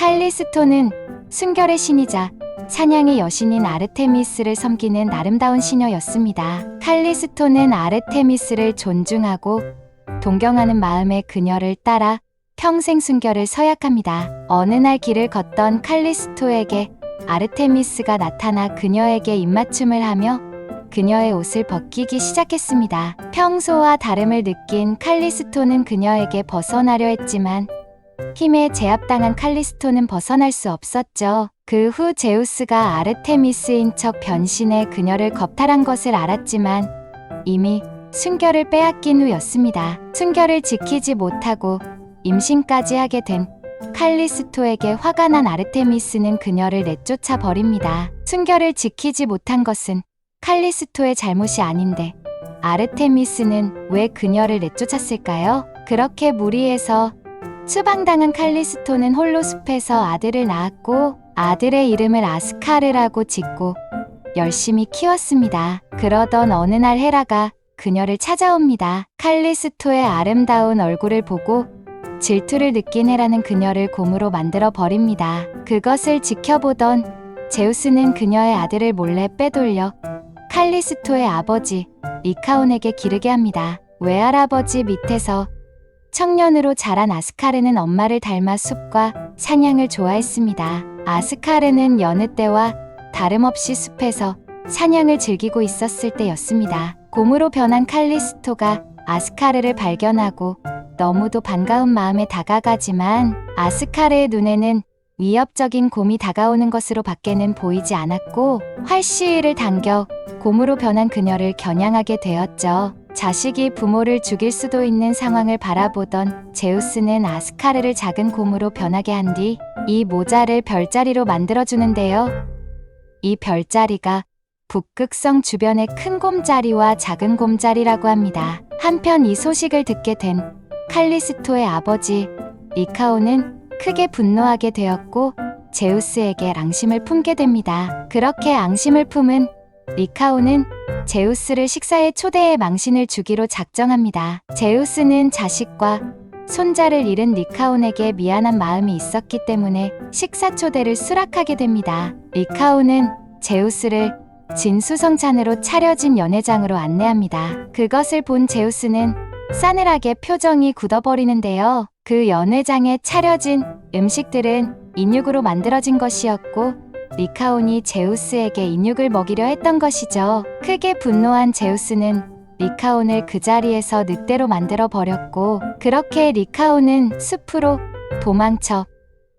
칼리스토는 순결의 신이자 사냥의 여신인 아르테미스를 섬기는 아름다운 시녀였습니다. 칼리스토는 아르테미스를 존중하고 동경하는 마음에 그녀를 따라 평생 순결을 서약합니다. 어느 날 길을 걷던 칼리스토에게 아르테미스가 나타나 그녀에게 입맞춤을 하며 그녀의 옷을 벗기기 시작했습니다. 평소와 다름을 느낀 칼리스토는 그녀에게 벗어나려 했지만 힘에 제압당한 칼리스토는 벗어날 수 없었죠. 그 후 제우스가 아르테미스인 척 변신해 그녀를 겁탈한 것을 알았지만 이미 순결을 빼앗긴 후였습니다. 순결을 지키지 못하고 임신까지 하게 된 칼리스토에게 화가 난 아르테미스는 그녀를 내쫓아 버립니다. 순결을 지키지 못한 것은 칼리스토의 잘못이 아닌데 아르테미스는 왜 그녀를 내쫓았을까요? 그렇게 무리해서 추방당한 칼리스토는 홀로 숲에서 아들을 낳았고 아들의 이름을 아스카르라고 짓고 열심히 키웠습니다. 그러던 어느 날 헤라가 그녀를 찾아옵니다. 칼리스토의 아름다운 얼굴을 보고 질투를 느낀 헤라는 그녀를 곰으로 만들어 버립니다. 그것을 지켜보던 제우스는 그녀의 아들을 몰래 빼돌려 칼리스토의 아버지 리카온에게 기르게 합니다. 외할아버지 밑에서 청년으로 자란 아스카르는 엄마를 닮아 숲과 사냥을 좋아했습니다. 아스카르는 여느 때와 다름없이 숲에서 사냥을 즐기고 있었을 때였습니다. 곰으로 변한 칼리스토가 아스카르를 발견하고 너무도 반가운 마음에 다가가지만 아스카르의 눈에는 위협적인 곰이 다가오는 것으로 밖에는 보이지 않았고 활시위를 당겨 곰으로 변한 그녀를 겨냥하게 되었죠. 자식이 부모를 죽일 수도 있는 상황을 바라보던 제우스는 아스카르를 작은 곰으로 변하게 한 뒤 이 모자를 별자리로 만들어주는데요. 이 별자리가 북극성 주변의 큰 곰자리와 작은 곰자리라고 합니다. 한편 이 소식을 듣게 된 칼리스토의 아버지 리카온은 크게 분노하게 되었고 제우스에게 앙심을 품게 됩니다. 그렇게 앙심을 품은 리카온은 제우스를 식사에 초대해 망신을 주기로 작정합니다. 제우스는 자식과 손자를 잃은 리카온에게 미안한 마음이 있었기 때문에 식사 초대를 수락하게 됩니다. 리카온은 제우스를 진수성찬으로 차려진 연회장으로 안내합니다. 그것을 본 제우스는 싸늘하게 표정이 굳어버리는데요. 그 연회장에 차려진 음식들은 인육으로 만들어진 것이었고 리카온이 제우스에게 인육을 먹이려 했던 것이죠. 크게 분노한 제우스는 리카온을 그 자리에서 늑대로 만들어 버렸고 그렇게 리카온은 숲으로 도망쳐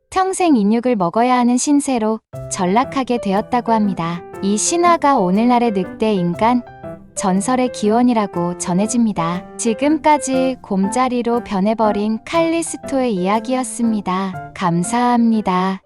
평생 인육을 먹어야 하는 신세로 전락하게 되었다고 합니다. 이 신화가 오늘날의 늑대 인간 전설의 기원이라고 전해집니다. 지금까지 곰자리로 변해버린 칼리스토의 이야기였습니다. 감사합니다.